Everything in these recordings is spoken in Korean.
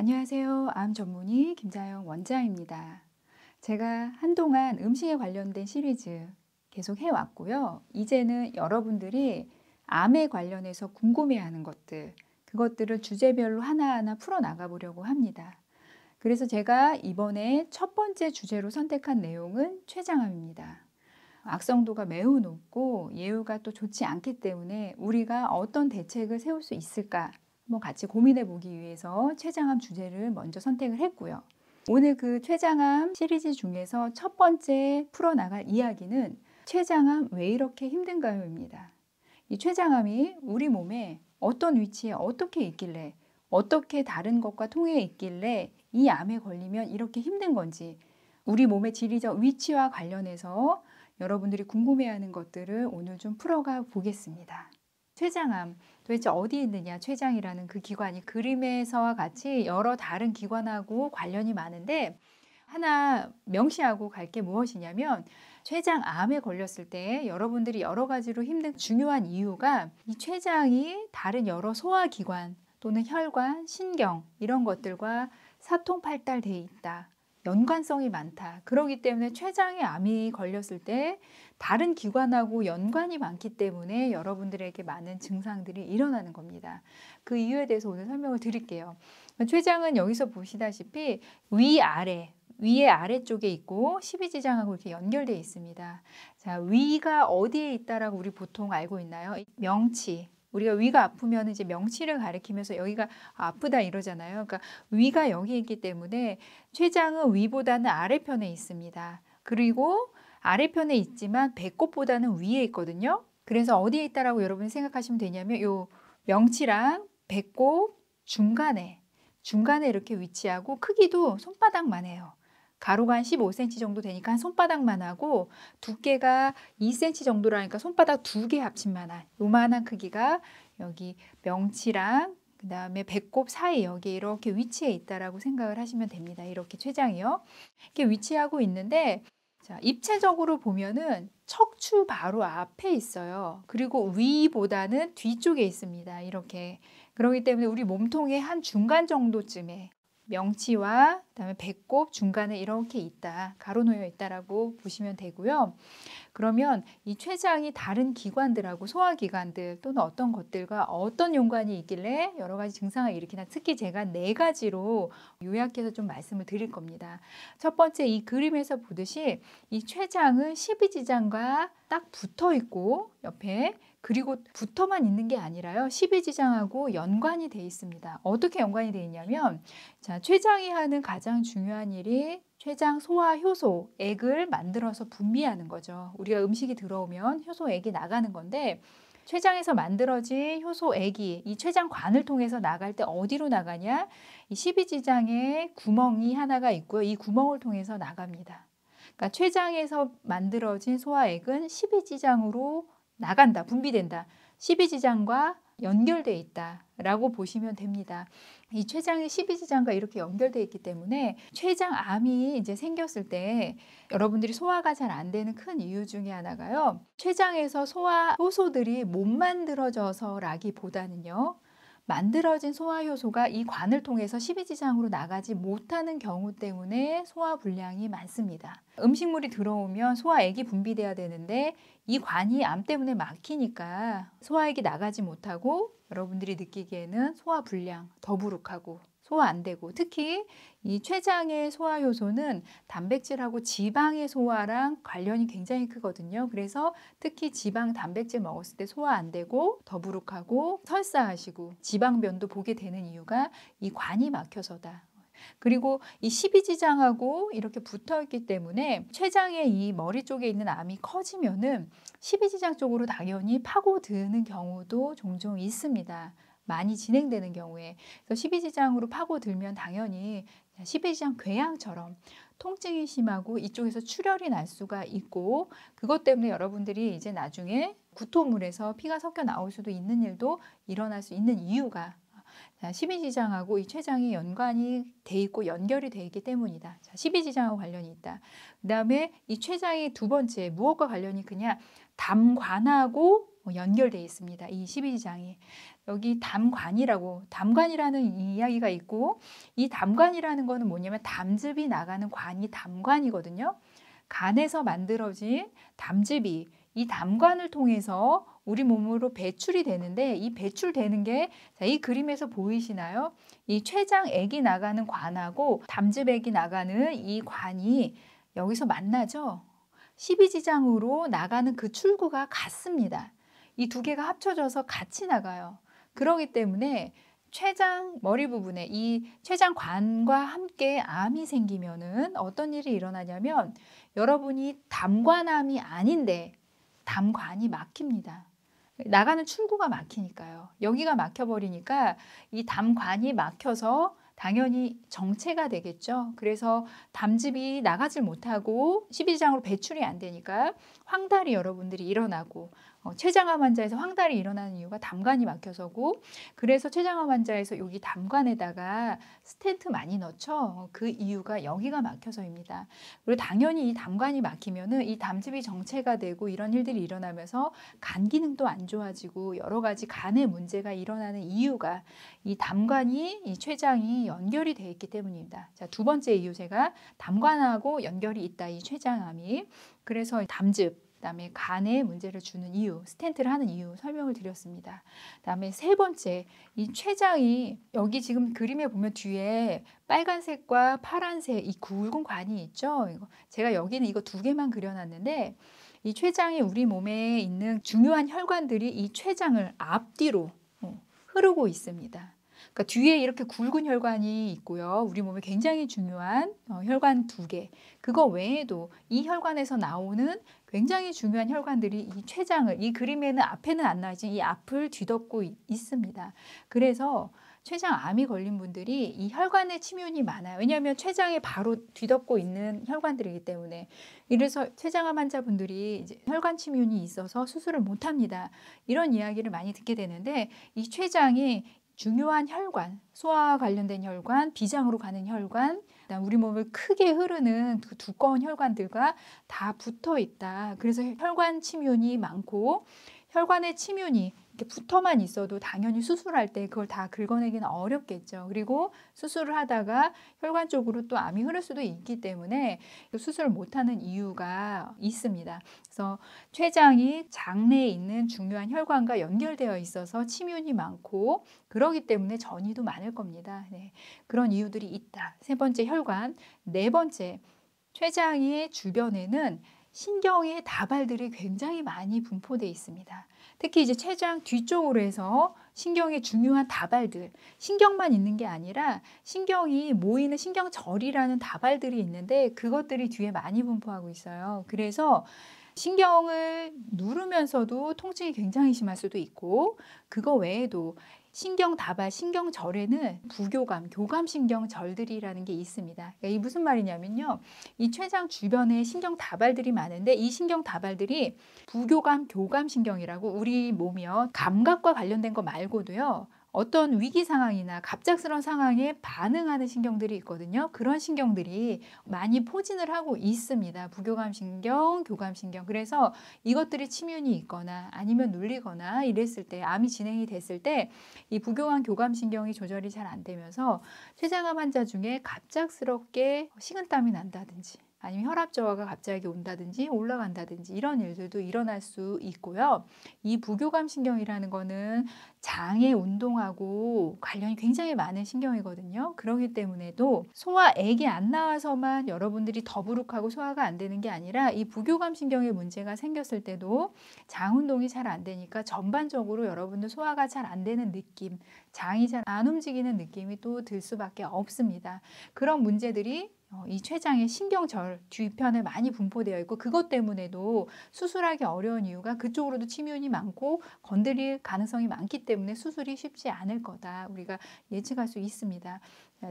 안녕하세요. 암 전문의 김자영 원장입니다. 제가 한동안 음식에 관련된 시리즈 계속 해왔고요. 이제는 여러분들이 암에 관련해서 궁금해하는 것들, 그것들을 주제별로 하나하나 풀어나가 보려고 합니다. 그래서 제가 이번에 첫 번째 주제로 선택한 내용은 췌장암입니다. 악성도가 매우 높고 예후가 또 좋지 않기 때문에 우리가 어떤 대책을 세울 수 있을까 한번 같이 고민해 보기 위해서 췌장암 주제를 먼저 선택을 했고요. 오늘 그 췌장암 시리즈 중에서 첫 번째 풀어나갈 이야기는 췌장암 왜 이렇게 힘든가요입니다. 이 췌장암이 우리 몸에 어떤 위치에 어떻게 있길래 어떻게 다른 것과 통해 있길래 이 암에 걸리면 이렇게 힘든 건지 우리 몸의 지리적 위치와 관련해서 여러분들이 궁금해하는 것들을 오늘 좀 풀어가 보겠습니다. 췌장암, 도대체 어디에 있느냐? 췌장이라는 그 기관이 그림에서와 같이 여러 다른 기관하고 관련이 많은데 하나 명시하고 갈 게 무엇이냐면 췌장암에 걸렸을 때 여러분들이 여러 가지로 힘든 중요한 이유가 이 췌장이 다른 여러 소화기관 또는 혈관, 신경 이런 것들과 사통팔달되어 있다. 연관성이 많다. 그렇기 때문에 췌장에 암이 걸렸을 때 다른 기관하고 연관이 많기 때문에 여러분들에게 많은 증상들이 일어나는 겁니다. 그 이유에 대해서 오늘 설명을 드릴게요. 췌장은 여기서 보시다시피 위아래, 위의 아래쪽에 있고 십이지장하고 이렇게 연결되어 있습니다. 자, 위가 어디에 있다라고 우리 보통 알고 있나요? 명치. 우리가 위가 아프면 이제 명치를 가리키면서 여기가 아프다 이러잖아요. 그러니까 위가 여기 있기 때문에 췌장은 위보다는 아래편에 있습니다. 그리고 아래편에 있지만 배꼽보다는 위에 있거든요. 그래서 어디에 있다라고 여러분이 생각하시면 되냐면 요 명치랑 배꼽 중간에 이렇게 위치하고 크기도 손바닥만 해요. 가로가 한 15cm 정도 되니까 한 손바닥만 하고 두께가 2cm 정도라니까 손바닥 2개 합친만 한 요만한 크기가 여기 명치랑 그 다음에 배꼽 사이 여기 이렇게 위치해 있다라고 생각을 하시면 됩니다. 이렇게 췌장이요. 이렇게 위치하고 있는데 자, 입체적으로 보면은 척추 바로 앞에 있어요. 그리고 위보다는 뒤쪽에 있습니다. 이렇게. 그렇기 때문에 우리 몸통의 한 중간 정도쯤에 명치와 그다음에 배꼽 중간에 이렇게 있다. 가로놓여 있다라고 보시면 되고요. 그러면 이 췌장이 다른 기관들하고 소화기관들 또는 어떤 것들과 어떤 연관이 있길래 여러 가지 증상을 일으키나 특히 제가 4가지로 요약해서 좀 말씀을 드릴 겁니다. 첫 번째 이 그림에서 보듯이 이 췌장은 십이지장과 딱 붙어 있고 옆에 그리고 붙어만 있는 게 아니라요. 십이지장하고 연관이 돼 있습니다. 어떻게 연관이 돼 있냐면 자, 췌장이 하는 가장 중요한 일이 췌장 소화 효소, 액을 만들어서 분비하는 거죠. 우리가 음식이 들어오면 효소액이 나가는 건데 췌장에서 만들어진 효소액이 이 췌장관을 통해서 나갈 때 어디로 나가냐? 이 십이지장에 구멍이 하나가 있고요. 이 구멍을 통해서 나갑니다. 그러니까 췌장에서 만들어진 소화액은 십이지장으로 나간다, 분비된다. 십이지장과 연결되어 있다라고 보시면 됩니다. 이 췌장이 십이지장과 이렇게 연결되어 있기 때문에 췌장암이 이제 생겼을 때 여러분들이 소화가 잘 안 되는 큰 이유 중에 하나가요. 췌장에서 소화 효소들이 못 만들어져서라기보다는요. 만들어진 소화 효소가 이 관을 통해서 십이지장으로 나가지 못하는 경우 때문에 소화 불량이 많습니다. 음식물이 들어오면 소화액이 분비돼야 되는데 이 관이 암 때문에 막히니까 소화액이 나가지 못하고 여러분들이 느끼기에는 소화 불량, 더부룩하고 소화 안 되고 특히 이 췌장의 소화 효소는 단백질하고 지방의 소화랑 관련이 굉장히 크거든요. 그래서 특히 지방 단백질 먹었을 때 소화 안 되고 더부룩하고 설사하시고 지방변도 보게 되는 이유가 이 관이 막혀서다. 그리고 이 십이지장하고 이렇게 붙어 있기 때문에 췌장의 이 머리 쪽에 있는 암이 커지면은 십이지장 쪽으로 당연히 파고드는 경우도 종종 있습니다. 많이 진행되는 경우에. 그래서 십이지장으로 파고들면 당연히 십이지장 궤양처럼 통증이 심하고 이쪽에서 출혈이 날 수가 있고 그것 때문에 여러분들이 이제 나중에 구토물에서 피가 섞여 나올 수도 있는 일도 일어날 수 있는 이유가 자, 십이지장하고 이 췌장이 연관이 돼 있고 연결이 돼 있기 때문이다. 자, 십이지장하고 관련이 있다. 그다음에 이 췌장이 두 번째 무엇과 관련이 그냥 담관하고 연결돼 있습니다. 이 십이지장이 여기 담관이라는 이야기가 있고, 이 담관이라는 거는 뭐냐면 담즙이 나가는 관이 담관이거든요. 간에서 만들어진 담즙이 이 담관을 통해서 우리 몸으로 배출이 되는데, 이 배출되는 게 이 그림에서 보이시나요? 이 췌장액이 나가는 관하고 담즙액이 나가는 이 관이 여기서 만나죠. 십이지장으로 나가는 그 출구가 같습니다. 이 두 개가 합쳐져서 같이 나가요. 그렇기 때문에 췌장 머리 부분에 이 췌장관과 함께 암이 생기면은 어떤 일이 일어나냐면, 여러분이 담관암이 아닌데 담관이 막힙니다. 나가는 출구가 막히니까요. 여기가 막혀버리니까 이 담관이 막혀서 당연히 정체가 되겠죠. 그래서 담즙이 나가질 못하고 십이지장으로 배출이 안 되니까 황달이 여러분들이 일어나고, 췌장암 환자에서 황달이 일어나는 이유가 담관이 막혀서고, 그래서 췌장암 환자에서 여기 담관에다가 스텐트 많이 넣죠. 그 이유가 여기가 막혀서입니다. 그리고 당연히 이 담관이 막히면은 이 담즙이 정체가 되고 이런 일들이 일어나면서 간 기능도 안 좋아지고 여러 가지 간에 문제가 일어나는 이유가 이 담관이 이 췌장이 연결이 되어 있기 때문입니다. 자, 두 번째 이유, 제가 담관하고 연결이 있다, 이 췌장암이. 그래서 담즙, 그다음에 간에 문제를 주는 이유, 스텐트를 하는 이유 설명을 드렸습니다. 그다음에 세 번째, 이 췌장이 여기 지금 그림에 보면 뒤에 빨간색과 파란색 이 굵은 관이 있죠. 제가 여기는 이거 두 개만 그려놨는데, 이 췌장이 우리 몸에 있는 중요한 혈관들이 이 췌장을 앞뒤로 흐르고 있습니다. 그러니까 뒤에 이렇게 굵은 혈관이 있고요. 우리 몸에 굉장히 중요한 혈관 두 개. 그거 외에도 이 혈관에서 나오는 굉장히 중요한 혈관들이 이 췌장을, 이 그림에는 앞에는 안 나지만 이 앞을 뒤덮고 있습니다. 그래서 췌장암이 걸린 분들이 이 혈관의 침윤이 많아요. 왜냐하면 췌장에 바로 뒤덮고 있는 혈관들이기 때문에. 이래서 췌장암 환자분들이 이제 혈관 침윤이 있어서 수술을 못 합니다. 이런 이야기를 많이 듣게 되는데, 이 췌장이 중요한 혈관, 소화와 관련된 혈관, 비장으로 가는 혈관, 그다음 우리 몸을 크게 흐르는 그 두꺼운 혈관들과 다 붙어 있다. 그래서 혈관 침윤이 많고, 혈관의 침윤이 이렇게 붙어만 있어도 당연히 수술할 때 그걸 다 긁어내기는 어렵겠죠. 그리고 수술을 하다가 혈관 쪽으로 또 암이 흐를 수도 있기 때문에 수술을 못하는 이유가 있습니다. 그래서 췌장이 장내에 있는 중요한 혈관과 연결되어 있어서 침윤이 많고, 그러기 때문에 전이도 많을 겁니다. 네, 그런 이유들이 있다. 세 번째, 혈관. 네 번째, 췌장의 주변에는 신경의 다발들이 굉장히 많이 분포되어 있습니다. 특히 이제 췌장 뒤쪽으로 해서 신경의 중요한 다발들, 신경만 있는 게 아니라 신경이 모이는 신경절이라는 다발들이 있는데, 그것들이 뒤에 많이 분포하고 있어요. 그래서 신경을 누르면서도 통증이 굉장히 심할 수도 있고, 그거 외에도 신경 다발, 신경절에는 부교감, 교감신경절들이라는 게 있습니다. 그러니까 이게 무슨 말이냐면요, 이 췌장 주변에 신경 다발들이 많은데, 이 신경 다발들이 부교감, 교감신경이라고 우리 몸이요, 감각과 관련된 거 말고도요, 어떤 위기 상황이나 갑작스러운 상황에 반응하는 신경들이 있거든요. 그런 신경들이 많이 포진을 하고 있습니다. 부교감신경, 교감신경. 그래서 이것들이 침윤이 있거나 아니면 눌리거나 이랬을 때, 암이 진행이 됐을 때 이 부교감, 교감신경이 조절이 잘 안 되면서 췌장암 환자 중에 갑작스럽게 식은땀이 난다든지, 아니면 혈압 저하가 갑자기 온다든지 올라간다든지 이런 일들도 일어날 수 있고요. 이 부교감신경이라는 거는 장의 운동하고 관련이 굉장히 많은 신경이거든요. 그렇기 때문에도 소화액이 안 나와서만 여러분들이 더부룩하고 소화가 안 되는 게 아니라, 이 부교감신경에 문제가 생겼을 때도 장 운동이 잘 안 되니까 전반적으로 여러분들 소화가 잘 안 되는 느낌, 장이 잘 안 움직이는 느낌이 또 들 수밖에 없습니다. 그런 문제들이 이 췌장의 신경절 뒤편에 많이 분포되어 있고 그것 때문에도 수술하기 어려운 이유가 그쪽으로도 침윤이 많고 건드릴 가능성이 많기 때문에 수술이 쉽지 않을 거다. 우리가 예측할 수 있습니다.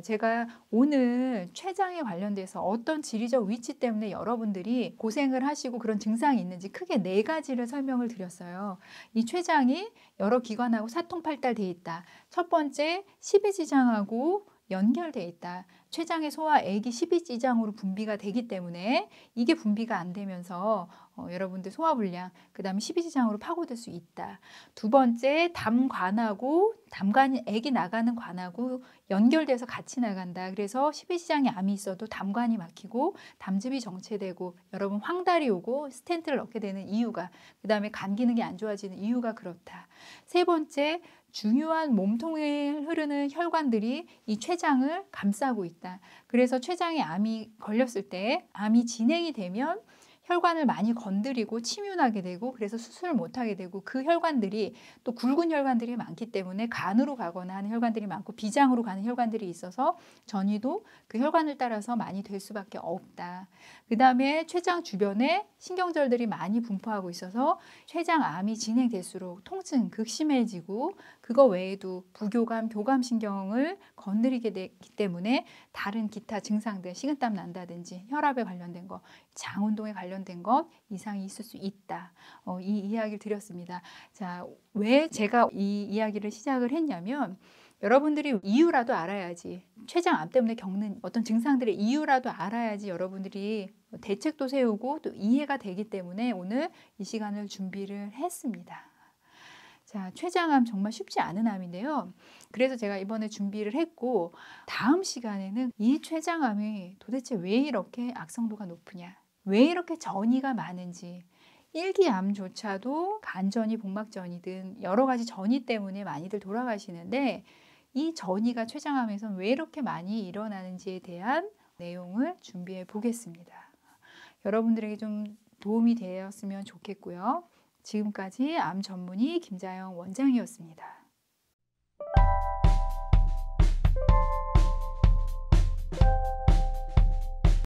제가 오늘 췌장에 관련돼서 어떤 지리적 위치 때문에 여러분들이 고생을 하시고 그런 증상이 있는지 크게 4가지를 설명을 드렸어요. 이 췌장이 여러 기관하고 사통팔달되어 있다. 첫 번째, 십이지장하고 연결되어 있다. 췌장의 소화액이 십이지장으로 분비가 되기 때문에 이게 분비가 안 되면서 여러분들 소화불량, 그 다음에 십이지장으로 파고들 수 있다. 두 번째, 담관하고 액이 나가는 관하고 연결돼서 같이 나간다. 그래서 십이지장에 암이 있어도 담관이 막히고 담즙이 정체되고 여러분 황달이 오고 스텐트를 넣게 되는 이유가, 그 다음에 간 기능이 안 좋아지는 이유가 그렇다. 세 번째, 중요한 몸통에 흐르는 혈관들이 이 췌장을 감싸고 있다. 그래서 췌장에 암이 걸렸을 때 암이 진행이 되면 혈관을 많이 건드리고 침윤하게 되고 그래서 수술을 못하게 되고 그 혈관들이 또 굵은 혈관들이 많기 때문에 간으로 가거나 하는 혈관들이 많고 비장으로 가는 혈관들이 있어서 전이도 그 혈관을 따라서 많이 될 수밖에 없다. 그 다음에 췌장 주변에 신경절들이 많이 분포하고 있어서 췌장암이 진행될수록 통증 극심해지고 그거 외에도 부교감, 교감신경을 건드리게 되기 때문에 다른 기타 증상들, 식은땀 난다든지 혈압에 관련된 거, 장운동에 관련된 것 이상이 있을 수 있다. 이 이야기를 드렸습니다. 자, 왜 제가 이 이야기를 시작을 했냐면 여러분들이 이유라도 알아야지, 췌장암 때문에 겪는 어떤 증상들의 이유라도 알아야지 여러분들이 대책도 세우고 또 이해가 되기 때문에 오늘 이 시간을 준비를 했습니다. 자, 췌장암 정말 쉽지 않은 암인데요. 그래서 제가 이번에 준비를 했고 다음 시간에는 이 췌장암이 도대체 왜 이렇게 악성도가 높으냐, 왜 이렇게 전이가 많은지, 일기암조차도 간전이, 복막전이든 여러 가지 전이 때문에 많이들 돌아가시는데 이 전이가 췌장암에서는 왜 이렇게 많이 일어나는지에 대한 내용을 준비해 보겠습니다. 여러분들에게 좀 도움이 되었으면 좋겠고요. 지금까지 암 전문의 김자영 원장이었습니다.